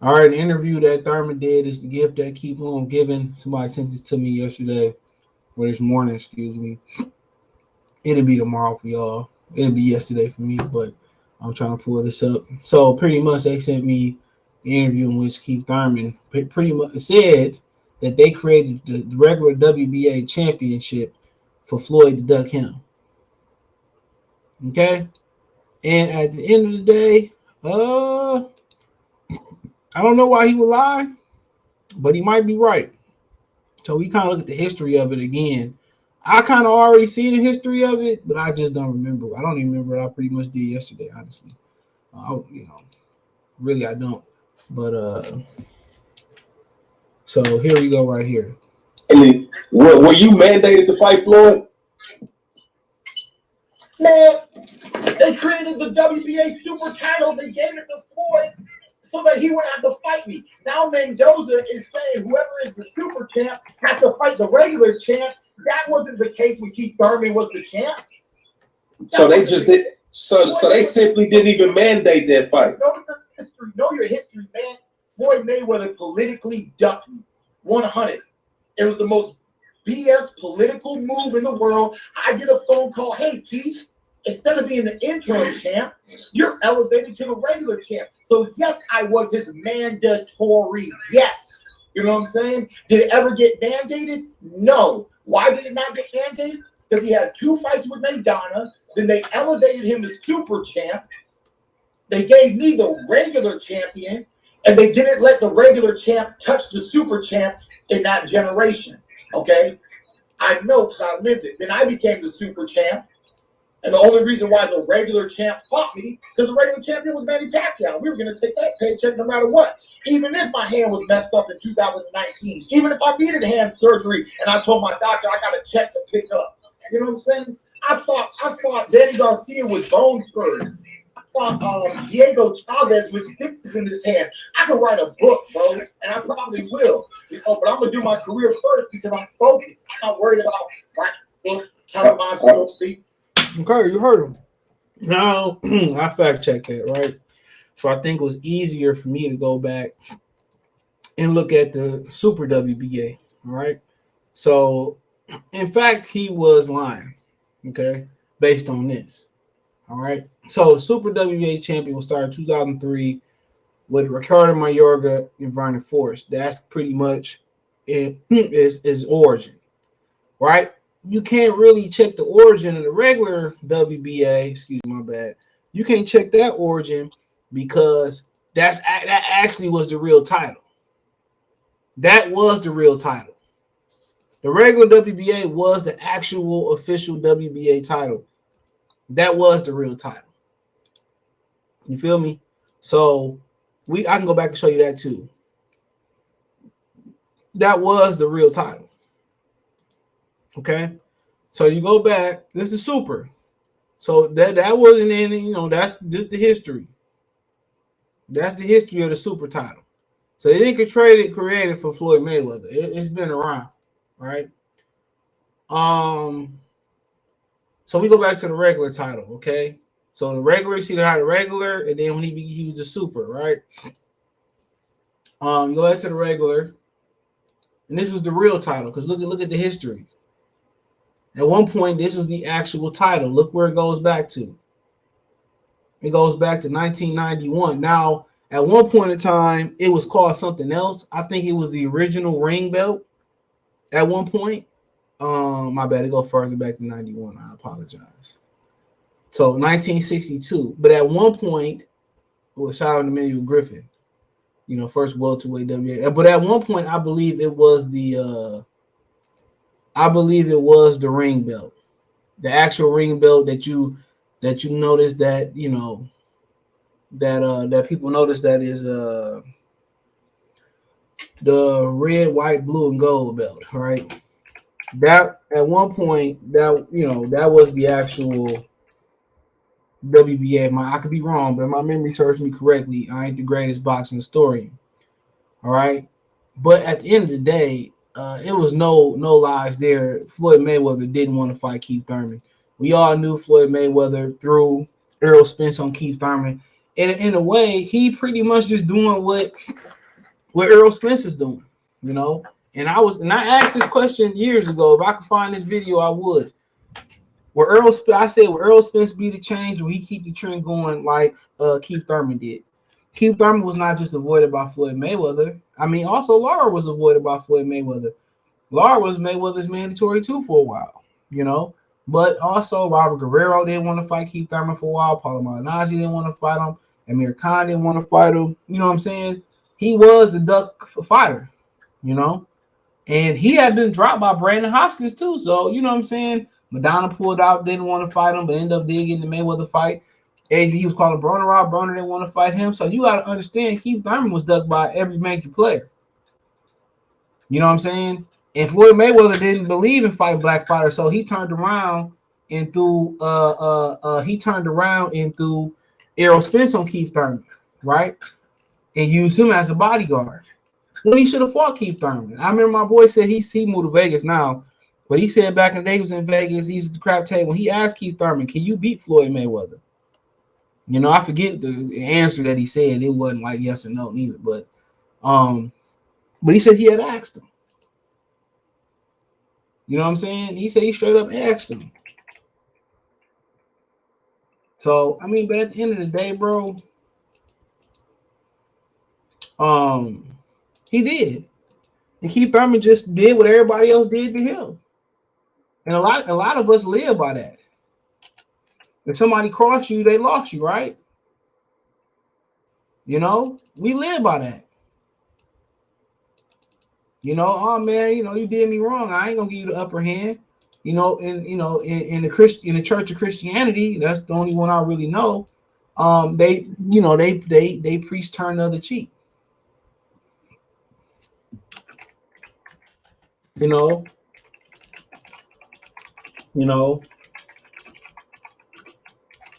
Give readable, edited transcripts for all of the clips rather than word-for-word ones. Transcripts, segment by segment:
All right, the interview that Thurman did is the gift that keep on giving. Somebody sent this to me yesterday, or this morning, excuse me. It'll be tomorrow for y'all. It'll be yesterday for me, but I'm trying to pull this up. So pretty much they sent me the interview in which Keith Thurman pretty much said that they created the regular WBA championship for Floyd to duck him. Okay? And at the end of the day, I don't know why he would lie, but he might be right. So we kind of look at the history of it again. I kind of already see the history of it, but I just don't remember. I don't even remember what I pretty much did yesterday, honestly. Really I don't. But so here we go right here. And then, were you mandated to fight Floyd? Man, they created the WBA super title. They gave it to Floyd so that he wouldn't have to fight me. Now Mendoza is saying whoever is the super champ has to fight the regular champ. That wasn't the case when Keith Thurman was the champ. So they just did. So they simply didn't even mandate that fight. Know your history, man. Floyd Mayweather politically ducked me 100. It was the most BS political move in the world. I get a phone call. Hey, Keith, instead of being the interim champ, you're elevated to the regular champ. So yes, I was his mandatory. Yes. You know what I'm saying? Did it ever get mandated? No. Why did it not get mandated? Because he had 2 fights with Maidana. Then they elevated him to super champ. They gave me the regular champion, and they didn't let the regular champ touch the super champ in that generation. Okay? I know because I lived it. Then I became the super champ. And the only reason why the regular champ fought me, because the regular champion was Manny Pacquiao. We were going to take that paycheck no matter what. Even if my hand was messed up in 2019. Even if I needed hand surgery and I told my doctor I got a check to pick up. You know what I'm saying? I fought Danny Garcia with bone spurs. I fought Diego Chavez with sticks in his hand. I could write a book, bro, and I probably will. You know, but I'm going to do my career first because I'm focused. I'm not worried about writing a book, telling myself to Okay, you heard him. Now, I fact checked that, right? So I think it was easier for me to go back and look at the Super WBA, all right? So, in fact, he was lying, okay, based on this, all right? So, the Super WBA champion was started in 2003 with Ricardo Mayorga and Vernon Forrest. That's pretty much his origin, right? You can't really check the origin of the regular WBA. Excuse my bad. You can't check that origin because that actually was the real title. That was the real title. The regular WBA was the actual official WBA title. That was the real title. You feel me? So I can go back and show you that too. That was the real title. Okay, so you go back. This is super. So that wasn't any. That's just the history. That's the history of the super title. So they didn't create it for Floyd Mayweather. It's been around, right? So we go back to the regular title. Okay, so the regular, see how the regular, and then when he was the super, right? You go back to the regular, and this was the real title because look at the history. At one point, this was the actual title. Look where it goes back to. It goes back to 1991. Now, at one point in time, it was called something else. I think it was the original ring belt at one point. My bad. It goes further back to 91. I apologize. So, 1962. But at one point, it was shout out to Emmanuel Griffin. First welterweight WBA. But at one point, I believe it was the ring belt, the actual ring belt that you notice that that people notice that is the red, white, blue, and gold belt, right? That at one point that was the actual WBA. I could be wrong, but if my memory serves me correctly, I ain't the greatest boxing historian. All right, but at the end of the day, it was no lies there. Floyd Mayweather didn't want to fight Keith Thurman. We all knew Floyd Mayweather threw Errol Spence on Keith Thurman. And in a way, he pretty much just doing what what Errol Spence is doing, you know. And I asked this question years ago. If I could find this video, I would. I said, will Errol Spence be the change? Will he keep the trend going like Keith Thurman did? Keith Thurman was not just avoided by Floyd Mayweather. I mean, also Lara was avoided by Floyd Mayweather. Lara was Mayweather's mandatory too for a while, you know. But also Robert Guerrero didn't want to fight Keith Thurman for a while. Paulo Malignaggi didn't want to fight him. Amir Khan didn't want to fight him. You know what I'm saying? He was a duck fighter, you know. And he had been dropped by Brandon Hoskins too. So, you know what I'm saying? Madonna pulled out, didn't want to fight him, but ended up getting the Mayweather fight. And he was calling Broner out. Broner didn't want to fight him. So you got to understand, Keith Thurman was ducked by every major player. You know what I'm saying? And Floyd Mayweather didn't believe in fight black fighters, so he turned around and threw Errol Spence on Keith Thurman, right? And used him as a bodyguard when he should have fought Keith Thurman. I remember my boy said he moved to Vegas now, but he said back in the day he was in Vegas, he was at the crap table. When he asked Keith Thurman, "Can you beat Floyd Mayweather?" You know, I forget the answer that he said. It wasn't like yes or no neither, but he said he had asked him. You know what I'm saying? He said he straight up asked him. So I mean, but at the end of the day, bro, he did. And Keith Thurman just did what everybody else did to him. And a lot of us live by that. If somebody crossed you, they lost you, right? You know, we live by that. You know, oh man, you know, you did me wrong. I ain't gonna give you the upper hand. You know, in the Church of Christianity, that's the only one I really know. They preach turn the other cheek. You know.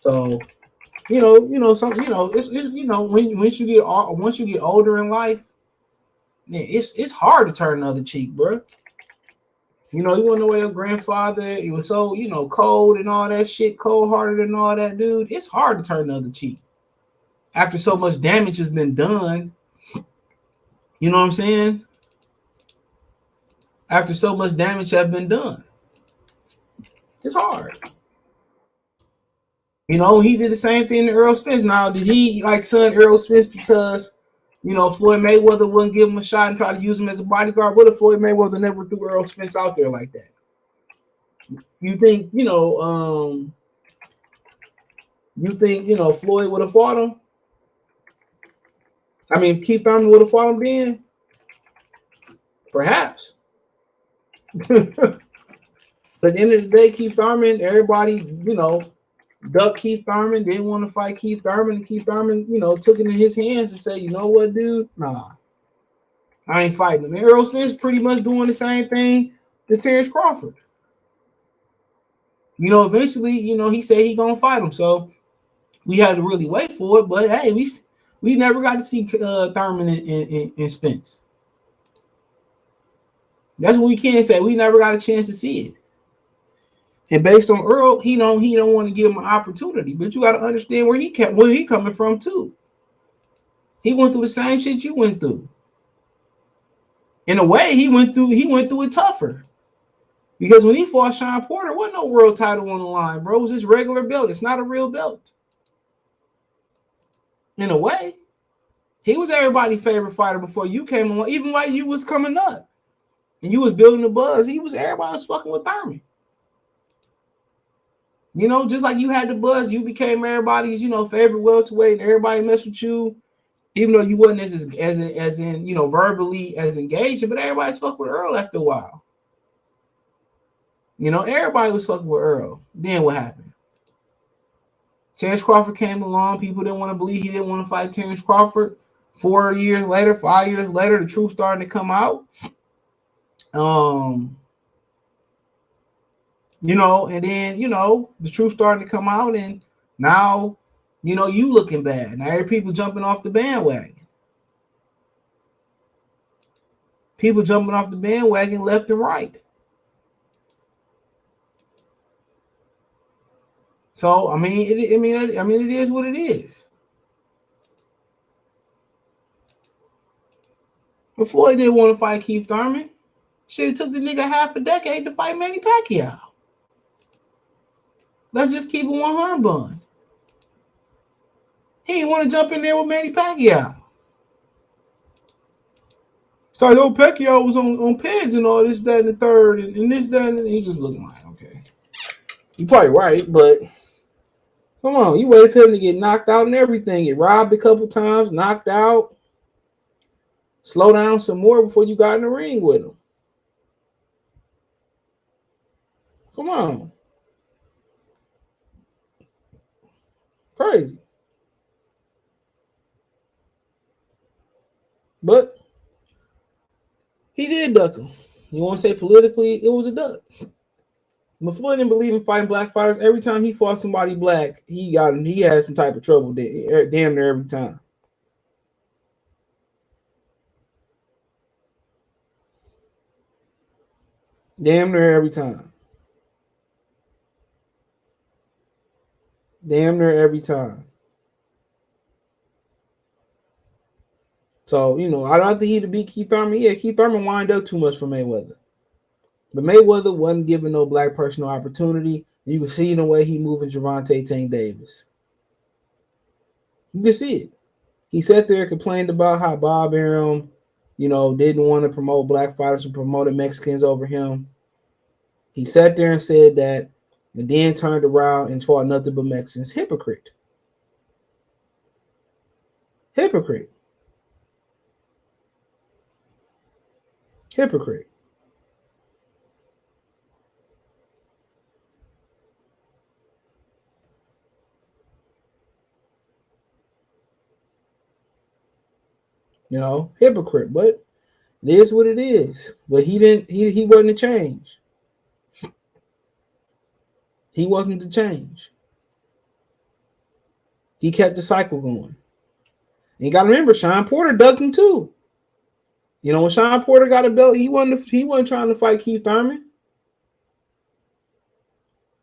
So it's once you get older in life, it's hard to turn the other cheek, bro. You know, you want to know where your grandfather, he was so, cold and all that shit, cold-hearted and all that, dude. It's hard to turn the other cheek. After so much damage has been done, you know what I'm saying? After so much damage has been done, it's hard. You know, he did the same thing to Errol Spence. Now, did he son Errol Spence because, Floyd Mayweather wouldn't give him a shot and try to use him as a bodyguard? What if Floyd Mayweather never threw Errol Spence out there like that? You think, Floyd would have fought him? I mean, Keith Thurman would have fought him then? Perhaps. But at the end of the day, Keith Thurman, everybody, ducked Keith Thurman, didn't want to fight Keith Thurman, and Keith Thurman, took it in his hands and said, you know what, dude? Nah, I ain't fighting him. Errol Spence pretty much doing the same thing to Terrence Crawford. Eventually, he said he gonna fight him, so we had to really wait for it. But hey, we never got to see Thurman and Spence. That's what we can say. We never got a chance to see it. And based on Earl, he don't want to give him an opportunity. But you got to understand where he coming from too. He went through the same shit you went through. In a way, he went through it tougher. Because when he fought Sean Porter, wasn't no world title on the line, bro. It was this regular belt. It's not a real belt. In a way, he was everybody's favorite fighter before you came along. Even while you was coming up and you was building the buzz, everybody was fucking with Thurman. Just like you had the buzz, you became everybody's, favorite welterweight, and everybody messed with you, even though you wasn't as in verbally as engaged, but everybody's fucking with Earl after a while. Everybody was fucking with Earl. Then what happened? Terrence Crawford came along. People didn't want to believe he didn't want to fight Terrence Crawford. 4 years later, 5 years later, the truth started to come out. And then, the truth starting to come out, and now, you looking bad. Now, people jumping off the bandwagon. People jumping off the bandwagon left and right. So, it is what it is. But Floyd didn't want to fight Keith Thurman. Shit, it took the nigga half a decade to fight Manny Pacquiao. Let's just keep it 100 bun. He didn't want to jump in there with Manny Pacquiao. So, Pacquiao was on peds and all this, that, and the third, and this, that, and he just looking like, okay. You probably right, but come on, you waited for him to get knocked out and everything. Get robbed a couple times, knocked out. Slow down some more before you got in the ring with him. Come on. Crazy. But he did duck him. You want to say politically, it was a duck. But Floyd didn't believe in fighting black fighters. Every time he fought somebody black, he had some type of trouble damn near every time. Damn near every time. Damn near every time. So, I don't think he'd beat Keith Thurman. Yeah, Keith Thurman wind up too much for Mayweather. But Mayweather wasn't giving no black person no opportunity. You can see in the way he moving Gervonta Tank Davis. You can see it. He sat there and complained about how Bob Arum, didn't want to promote black fighters and promoted Mexicans over him. He sat there and said that, and then turned around and fought nothing but Mexicans. Hypocrite. Hypocrite. Hypocrite. Hypocrite, but it is what it is. But he wasn't to change. He wasn't to change. He kept the cycle going. And you got to remember, Sean Porter ducked him too. When Sean Porter got a belt, he wasn't trying to fight Keith Thurman.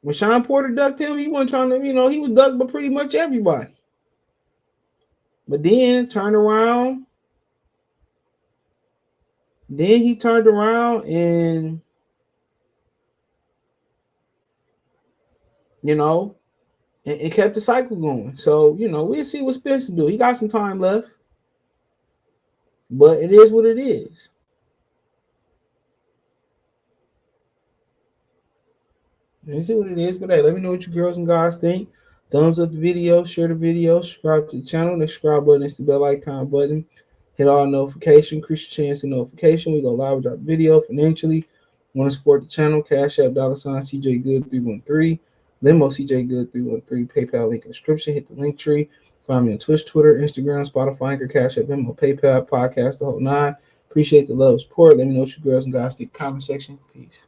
When Sean Porter ducked him, he wasn't trying to, he was ducked by pretty much everybody. But then turned around. Then he turned around and, and kept the cycle going. So, we'll see what Spencer do. He got some time left. But it is what it is. Let's see what it is. But hey, let me know what you girls and guys think. Thumbs up the video, share the video, subscribe to the channel. The subscribe button is the bell icon button. Hit all notifications, increase your chance of notification. We go live, drop video financially. Want to support the channel? Cash App, $CJ Good 313. Venmo CJ Good 313. PayPal link in the description. Hit the link tree. Find me on Twitch, Twitter, Instagram, Spotify, Anchor, Cash App, Venmo, PayPal, podcast, the whole nine. Appreciate the love, support. Let me know what you girls and guys think in the comment section. Peace.